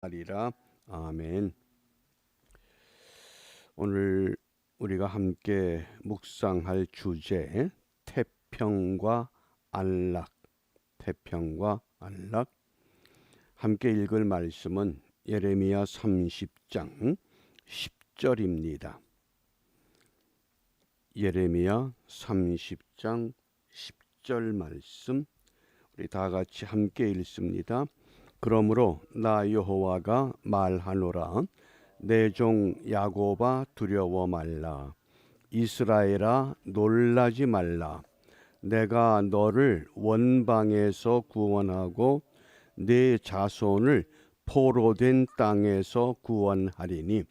하리라. 아멘. 오늘 우리가 함께 묵상할 주제 태평과 안락. 태평과 안락. 함께 읽을 말씀은 예레미야 30장 10절입니다. 예레미야 30장 10절 말씀 우리 다 같이 함께 읽습니다. 그러므로 나 여호와가 말하노라. 내 종 야곱아 두려워 말라. 이스라엘아 놀라지 말라. 내가 너를 원방에서 구원하고 내 자손을 포로된 땅에서 구원하리니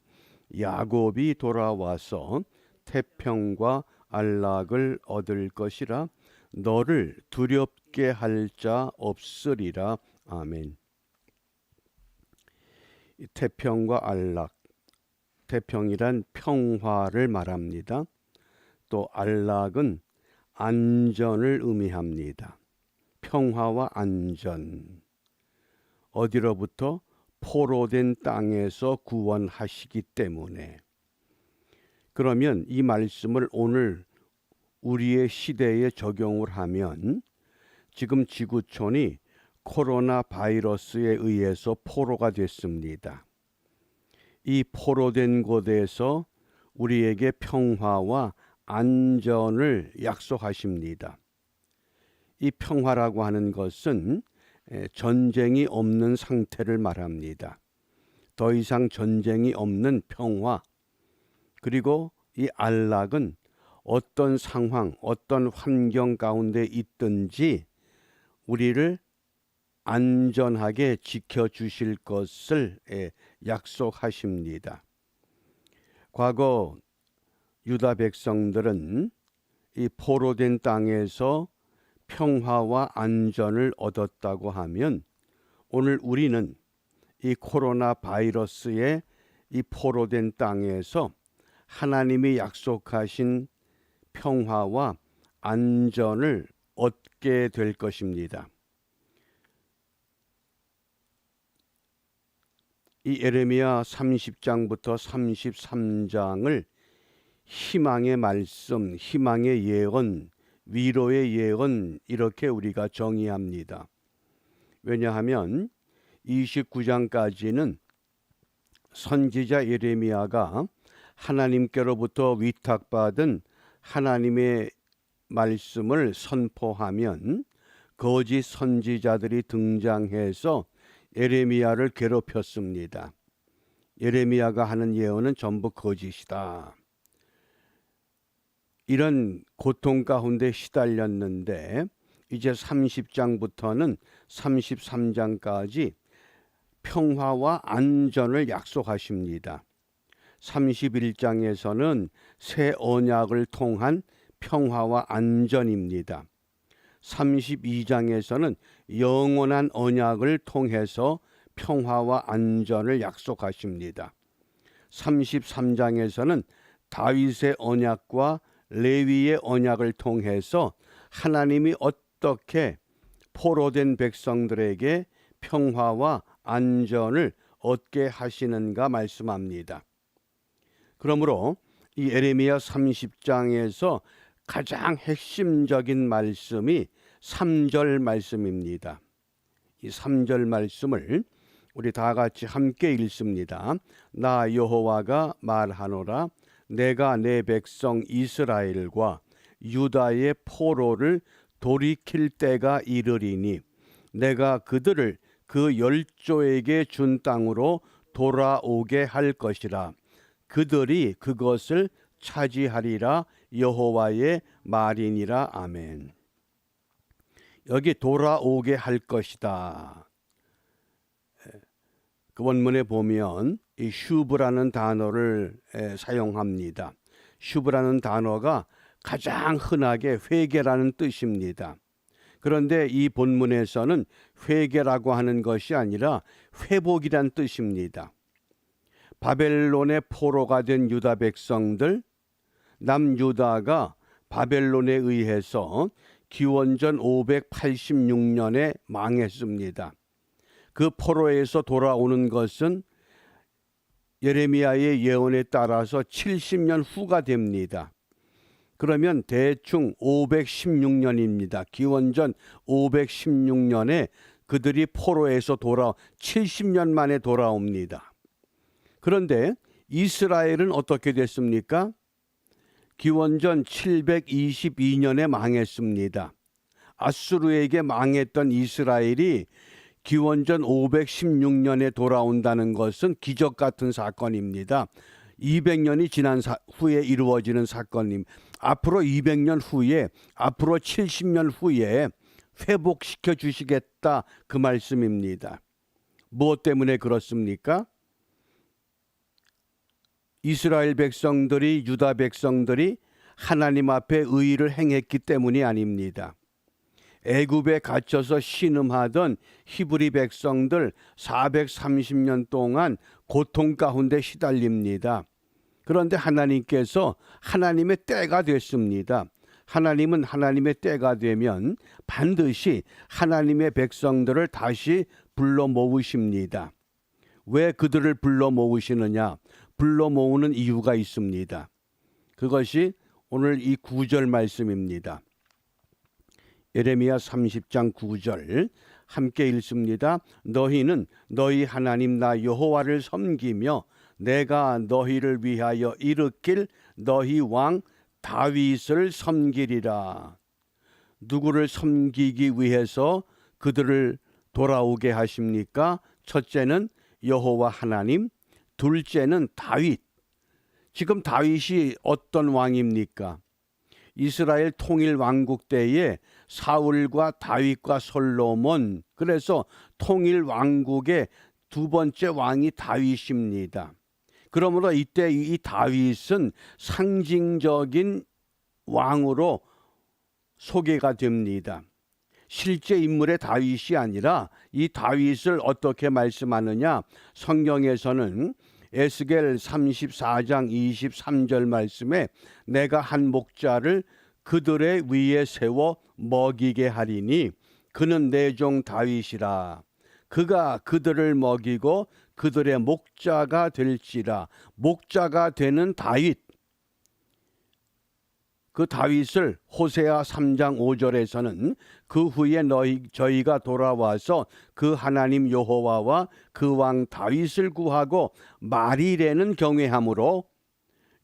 야곱이 돌아와서 태평과 안락을 얻을 것이라. 너를 두렵게 할 자 없으리라. 아멘. 태평과 안락, 태평이란 평화를 말합니다. 또 안락은 안전을 의미합니다. 평화와 안전, 어디로부터? 포로된 땅에서 구원하시기 때문에. 그러면 이 말씀을 오늘 우리의 시대에 적용을 하면 지금 지구촌이 코로나 바이러스에 의해서 포로가 됐습니다. 이 포로된 곳에서 우리에게 평화와 안전을 약속하십니다. 이 평화라고 하는 것은 전쟁이 없는 상태를 말합니다. 더 이상 전쟁이 없는 평화. 그리고 이 안락은 어떤 상황, 어떤 환경 가운데 있든지 우리를 안전하게 지켜주실 것을 약속하십니다. 과거 유다 백성들은 이 포로된 땅에서 평화와 안전을 얻었다고 하면 오늘 우리는 이 코로나 바이러스의 이 포로된 땅에서 하나님이 약속하신 평화와 안전을 얻게 될 것입니다. 이 예레미야 30장부터 33장을 희망의 말씀, 희망의 예언, 위로의 예언 이렇게 우리가 정의합니다. 왜냐하면 29장까지는 선지자 예레미야가 하나님께로부터 위탁받은 하나님의 말씀을 선포하면 거짓 선지자들이 등장해서 예레미야를 괴롭혔습니다. 예레미야가 하는 예언은 전부 거짓이다. 이런 고통 가운데 시달렸는데 이제 30장부터는 33장까지 평화와 안전을 약속하십니다. 31장에서는 새 언약을 통한 평화와 안전입니다. 32장에서는 영원한 언약을 통해서 평화와 안전을 약속하십니다. 33장에서는 다윗의 언약과 레위의 언약을 통해서 하나님이 어떻게 포로된 백성들에게 평화와 안전을 얻게 하시는가 말씀합니다. 그러므로 이 예레미야 30장에서 가장 핵심적인 말씀이 3절 말씀입니다. 이 3절 말씀을 우리 다 같이 함께 읽습니다. 나 여호와가 말하노라. 내가 내 백성 이스라엘과 유다의 포로를 돌이킬 때가 이르리니 내가 그들을 그 열조에게 준 땅으로 돌아오게 할 것이라. 그들이 그것을 차지하리라. 여호와의 말이니라. 아멘. 여기 돌아오게 할 것이다. 그 원문에 보면 이 슈브라는 단어를 사용합니다. 슈브라는 단어가 가장 흔하게 회개라는 뜻입니다. 그런데 이 본문에서는 회개라고 하는 것이 아니라 회복이란 뜻입니다. 바벨론의 포로가 된 유다 백성들, 남유다가 바벨론에 의해서 기원전 586년에 망했습니다. 그 포로에서 돌아오는 것은 예레미야의 예언에 따라서 70년 후가 됩니다. 그러면 대충 516년입니다. 기원전 516년에 그들이 포로에서 70년 만에 돌아옵니다. 그런데 이스라엘은 어떻게 됐습니까? 기원전 722년에 망했습니다. 아수르에게 망했던 이스라엘이 기원전 516년에 돌아온다는 것은 기적 같은 사건입니다. 200년이 지난 후에 이루어지는 사건입니다. 앞으로 200년 후에, 앞으로 70년 후에 회복시켜 주시겠다, 그 말씀입니다. 무엇 때문에 그렇습니까? 이스라엘 백성들이, 유다 백성들이 하나님 앞에 의를 행했기 때문이 아닙니다. 애굽에 갇혀서 신음하던 히브리 백성들 430년 동안 고통 가운데 시달립니다. 그런데 하나님께서 하나님의 때가 됐습니다. 하나님은 하나님의 때가 되면 반드시 하나님의 백성들을 다시 불러 모으십니다. 왜 그들을 불러 모으시느냐? 불러 모으는 이유가 있습니다. 그것이 오늘 이 9절 말씀입니다. 예레미야 30장 9절 함께 읽습니다. 너희는 너희 하나님 나 여호와를 섬기며 내가 너희를 위하여 일으킬 너희 왕 다윗을 섬기리라. 누구를 섬기기 위해서 그들을 돌아오게 하십니까? 첫째는 여호와 하나님, 둘째는 다윗. 지금 다윗이 어떤 왕입니까? 이스라엘 통일 왕국 때에 사울과 다윗과 솔로몬, 그래서 통일 왕국의 두 번째 왕이 다윗입니다. 그러므로 이때 이 다윗은 상징적인 왕으로 소개가 됩니다. 실제 인물의 다윗이 아니라 이 다윗을 어떻게 말씀하느냐? 성경에서는 에스겔 34장 23절 말씀에 내가 한 목자를 그들의 위에 세워 먹이게 하리니 그는 내 종 다윗이라. 그가 그들을 먹이고 그들의 목자가 될지라. 목자가 되는 다윗. 그 다윗을 호세아 3장 5절에서는 그 후에 저희가 돌아와서 그 하나님 여호와와 그 왕 다윗을 구하고 마릴에는 경외함으로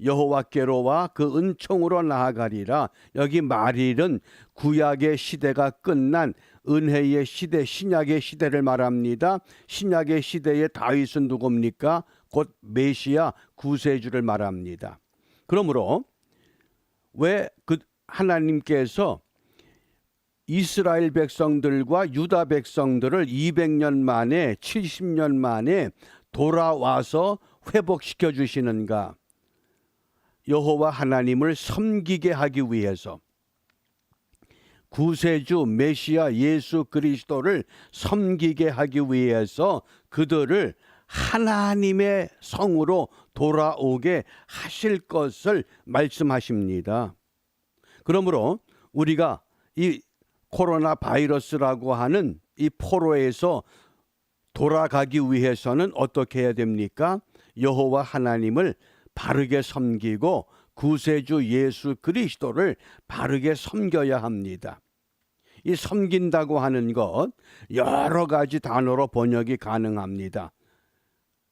여호와께로와 그 은총으로 나아가리라. 여기 마릴은 구약의 시대가 끝난 은혜의 시대, 신약의 시대를 말합니다. 신약의 시대의 다윗은 누굽니까? 곧 메시아 구세주를 말합니다. 그러므로 왜 그 하나님께서 이스라엘 백성들과 유다 백성들을 200년 만에 70년 만에 돌아와서 회복시켜 주시는가? 여호와 하나님을 섬기게 하기 위해서, 구세주 메시아 예수 그리스도를 섬기게 하기 위해서 그들을 하나님의 성으로 돌아오게 하실 것을 말씀하십니다. 그러므로 우리가 이 코로나 바이러스라고 하는 이 포로에서 돌아가기 위해서는 어떻게 해야 됩니까? 여호와 하나님을 바르게 섬기고 구세주 예수 그리스도를 바르게 섬겨야 합니다. 이 섬긴다고 하는 것 여러 가지 단어로 번역이 가능합니다.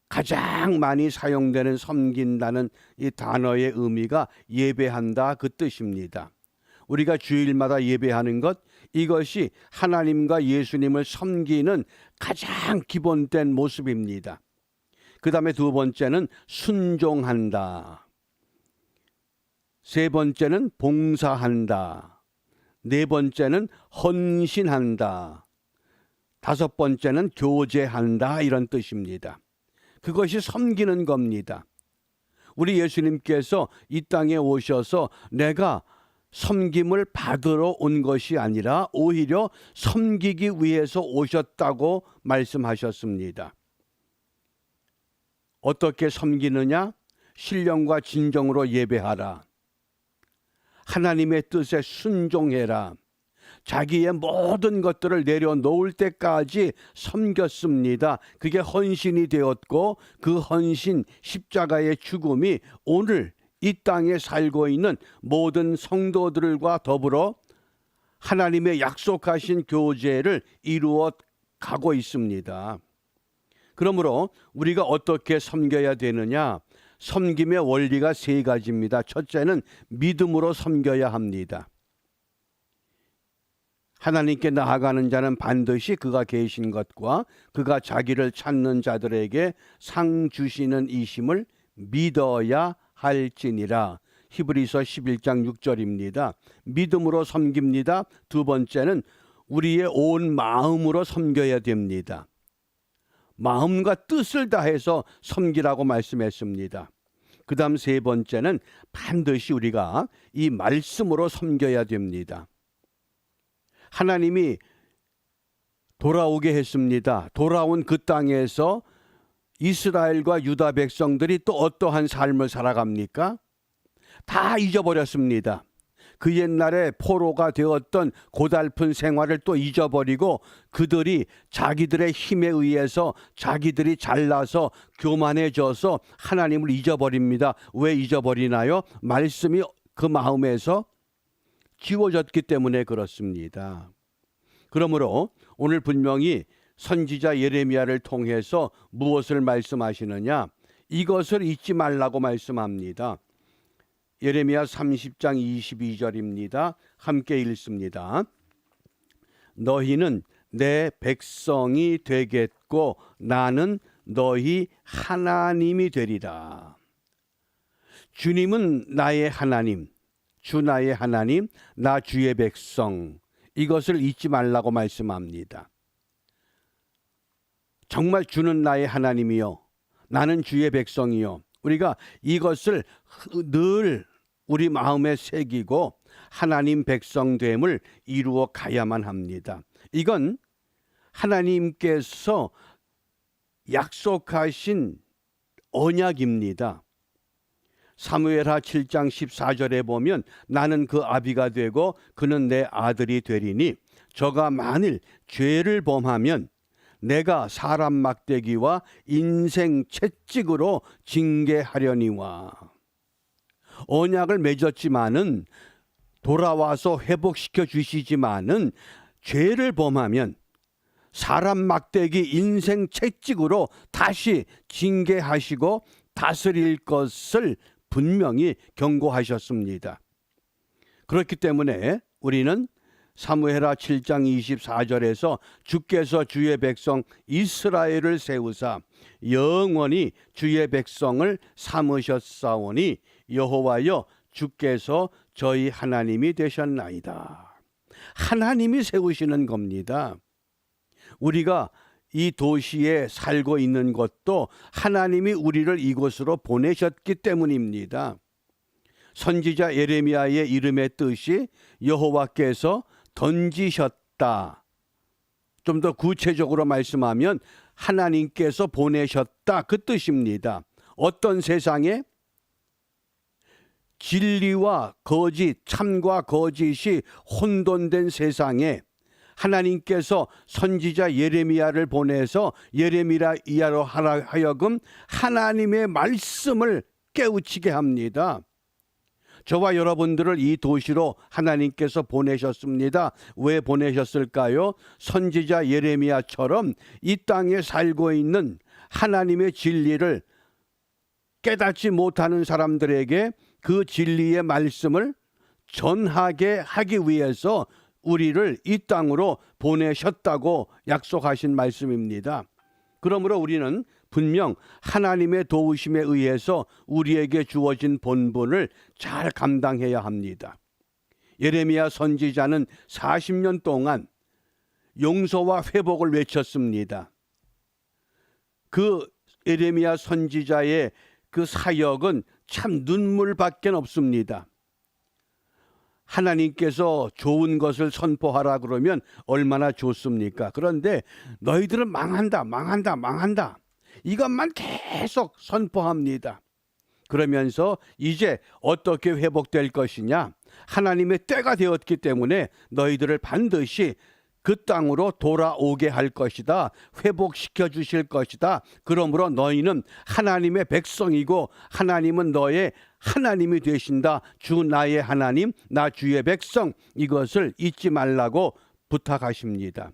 가장 많이 사용되는 섬긴다는 이 단어의 의미가 예배한다, 그 뜻입니다. 우리가 주일마다 예배하는 것, 이것이 하나님과 예수님을 섬기는 가장 기본된 모습입니다. 그 다음에 두 번째는 순종한다. 세 번째는 봉사한다. 네 번째는 헌신한다. 다섯 번째는 교제한다, 이런 뜻입니다. 그것이 섬기는 겁니다. 우리 예수님께서 이 땅에 오셔서 내가 섬김을 받으러 온 것이 아니라 오히려 섬기기 위해서 오셨다고 말씀하셨습니다. 어떻게 섬기느냐? 신령과 진정으로 예배하라. 하나님의 뜻에 순종해라. 자기의 모든 것들을 내려놓을 때까지 섬겼습니다. 그게 헌신이 되었고 그 헌신 십자가의 죽음이 오늘 이 땅에 살고 있는 모든 성도들과 더불어 하나님의 약속하신 교제를 이루어 가고 있습니다. 그러므로 우리가 어떻게 섬겨야 되느냐? 섬김의 원리가 세 가지입니다. 첫째는 믿음으로 섬겨야 합니다. 하나님께 나아가는 자는 반드시 그가 계신 것과 그가 자기를 찾는 자들에게 상 주시는 이심을 믿어야 할지니라. 히브리서 11장 6절입니다. 믿음으로 섬깁니다. 두 번째는 우리의 온 마음으로 섬겨야 됩니다. 마음과 뜻을 다해서 섬기라고 말씀했습니다. 그 다음 세 번째는 반드시 우리가 이 말씀으로 섬겨야 됩니다. 하나님이 돌아오게 했습니다. 돌아온 그 땅에서 이스라엘과 유다 백성들이 또 어떠한 삶을 살아갑니까? 다 잊어버렸습니다. 그 옛날에 포로가 되었던 고달픈 생활을 또 잊어버리고 그들이 자기들의 힘에 의해서 자기들이 잘나서 교만해져서 하나님을 잊어버립니다. 왜 잊어버리나요? 말씀이 그 마음에서 지워졌기 때문에 그렇습니다. 그러므로 오늘 분명히 선지자 예레미야를 통해서 무엇을 말씀하시느냐? 이것을 잊지 말라고 말씀합니다. 예레미야 30장 22절입니다. 함께 읽습니다. 너희는 내 백성이 되겠고 나는 너희 하나님이 되리라. 주님은 나의 하나님, 주 나의 하나님, 나 주의 백성. 이것을 잊지 말라고 말씀합니다. 정말 주는 나의 하나님이요, 나는 주의 백성이요. 우리가 이것을 늘 우리 마음에 새기고 하나님 백성됨을 이루어 가야만 합니다. 이건 하나님께서 약속하신 언약입니다. 사무엘하 7장 14절에 보면 나는 그 아비가 되고 그는 내 아들이 되리니 저가 만일 죄를 범하면 내가 사람 막대기와 인생 채찍으로 징계하려니와. 언약을 맺었지만은 돌아와서 회복시켜 주시지만은 죄를 범하면 사람 막대기 인생 채찍으로 다시 징계하시고 다스릴 것을 분명히 경고하셨습니다. 그렇기 때문에 우리는 사무엘하 7장 24절에서 주께서 주의 백성 이스라엘을 세우사 영원히 주의 백성을 삼으셨사오니 여호와여 주께서 저희 하나님이 되셨나이다. 하나님이 세우시는 겁니다. 우리가 이 도시에 살고 있는 것도 하나님이 우리를 이곳으로 보내셨기 때문입니다. 선지자 예레미야의 이름의 뜻이 여호와께서 던지셨다. 좀 더 구체적으로 말씀하면 하나님께서 보내셨다, 그 뜻입니다. 어떤 세상에? 진리와 거짓, 참과 거짓이 혼돈된 세상에 하나님께서 선지자 예레미야를 보내서 예레미야로 하여금 하나님의 말씀을 깨우치게 합니다. 저와 여러분들을 이 도시로 하나님께서 보내셨습니다. 왜 보내셨을까요? 선지자 예레미야처럼 이 땅에 살고 있는 하나님의 진리를 깨닫지 못하는 사람들에게 그 진리의 말씀을 전하게 하기 위해서 우리를 이 땅으로 보내셨다고 약속하신 말씀입니다. 그러므로 우리는 분명 하나님의 도우심에 의해서 우리에게 주어진 본분을 잘 감당해야 합니다. 예레미야 선지자는 40년 동안 용서와 회복을 외쳤습니다. 그 예레미야 선지자의 그 사역은 참 눈물밖에 없습니다. 하나님께서 좋은 것을 선포하라 그러면 얼마나 좋습니까? 그런데 너희들은 망한다, 망한다, 망한다. 이것만 계속 선포합니다. 그러면서 이제 어떻게 회복될 것이냐? 하나님의 때가 되었기 때문에 너희들을 반드시 그 땅으로 돌아오게 할 것이다. 회복시켜 주실 것이다. 그러므로 너희는 하나님의 백성이고 하나님은 너의 하나님이 되신다. 주 나의 하나님, 나 주의 백성, 이것을 잊지 말라고 부탁하십니다.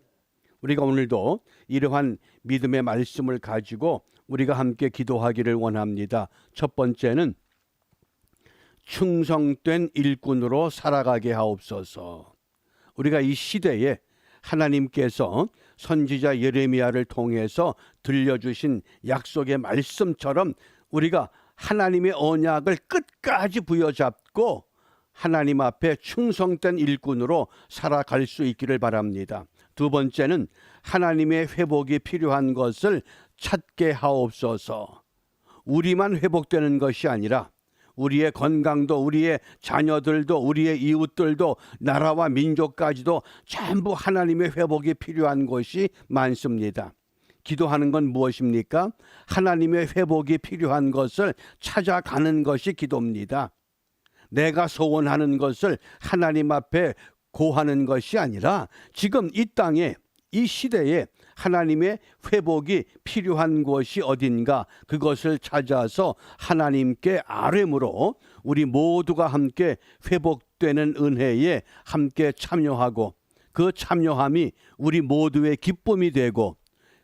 우리가 오늘도 이러한 믿음의 말씀을 가지고 우리가 함께 기도하기를 원합니다. 첫 번째는 충성된 일꾼으로 살아가게 하옵소서. 우리가 이 시대에 하나님께서 선지자 예레미야를 통해서 들려주신 약속의 말씀처럼 우리가 하나님의 언약을 끝까지 부여잡고 하나님 앞에 충성된 일꾼으로 살아갈 수 있기를 바랍니다. 두 번째는 하나님의 회복이 필요한 것을 찾게 하옵소서. 우리만 회복되는 것이 아니라 우리의 건강도, 우리의 자녀들도, 우리의 이웃들도, 나라와 민족까지도 전부 하나님의 회복이 필요한 것이 많습니다. 기도하는 건 무엇입니까? 하나님의 회복이 필요한 것을 찾아가는 것이 기도입니다. 내가 소원하는 것을 하나님 앞에 고하는 것이 아니라 지금 이 땅에, 이 시대에 하나님의 회복이 필요한 곳이 어딘가, 그것을 찾아서 하나님께 아뢰므로 우리 모두가 함께 회복되는 은혜에 함께 참여하고, 그 참여함이 우리 모두의 기쁨이 되고,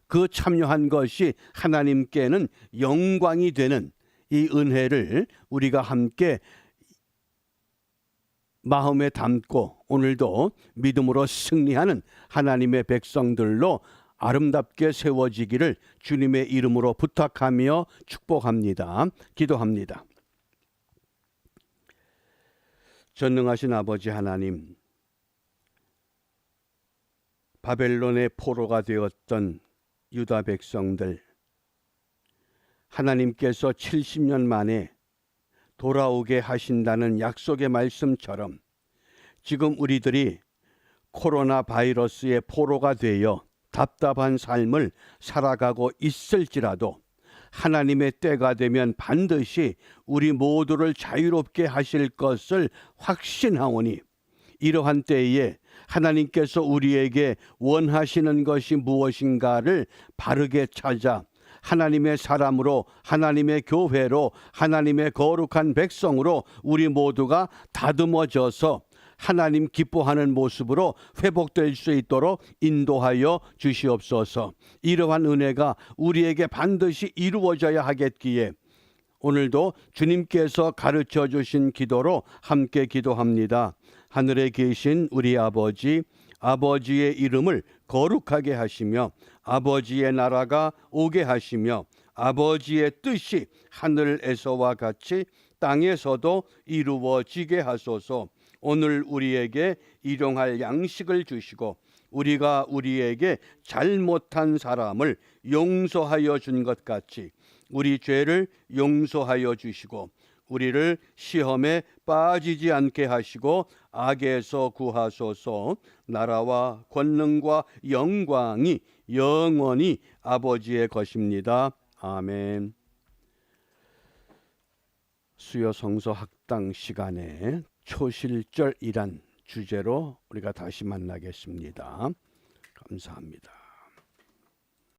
그 참여한 것이 하나님께는 영광이 되는 이 은혜를 우리가 함께 마음에 담고 오늘도 믿음으로 승리하는 하나님의 백성들로 아름답게 세워지기를 주님의 이름으로 부탁하며 축복합니다. 기도합니다. 전능하신 아버지 하나님, 바벨론의 포로가 되었던 유다 백성들, 하나님께서 70년 만에 돌아오게 하신다는 약속의 말씀처럼 지금 우리들이 코로나 바이러스의 포로가 되어 답답한 삶을 살아가고 있을지라도 하나님의 때가 되면 반드시 우리 모두를 자유롭게 하실 것을 확신하오니, 이러한 때에 하나님께서 우리에게 원하시는 것이 무엇인가를 바르게 찾아 하나님의 사람으로, 하나님의 교회로, 하나님의 거룩한 백성으로 우리 모두가 다듬어져서 하나님 기뻐하는 모습으로 회복될 수 있도록 인도하여 주시옵소서. 이러한 은혜가 우리에게 반드시 이루어져야 하겠기에 오늘도 주님께서 가르쳐 주신 기도로 함께 기도합니다. 하늘에 계신 우리 아버지, 아버지의 이름을 거룩하게 하시며 아버지의 나라가 오게 하시며 아버지의 뜻이 하늘에서와 같이 땅에서도 이루어지게 하소서. 오늘 우리에게 일용할 양식을 주시고 우리가 우리에게 잘못한 사람을 용서하여 준 것 같이 우리 죄를 용서하여 주시고 우리를 시험에 빠지지 않게 하시고 악에서 구하소서. 나라와 권능과 영광이 영원히 아버지의 것입니다. 아멘. 수요 성서 학당 시간에 초실절이란 주제로 우리가 다시 만나겠습니다. 감사합니다.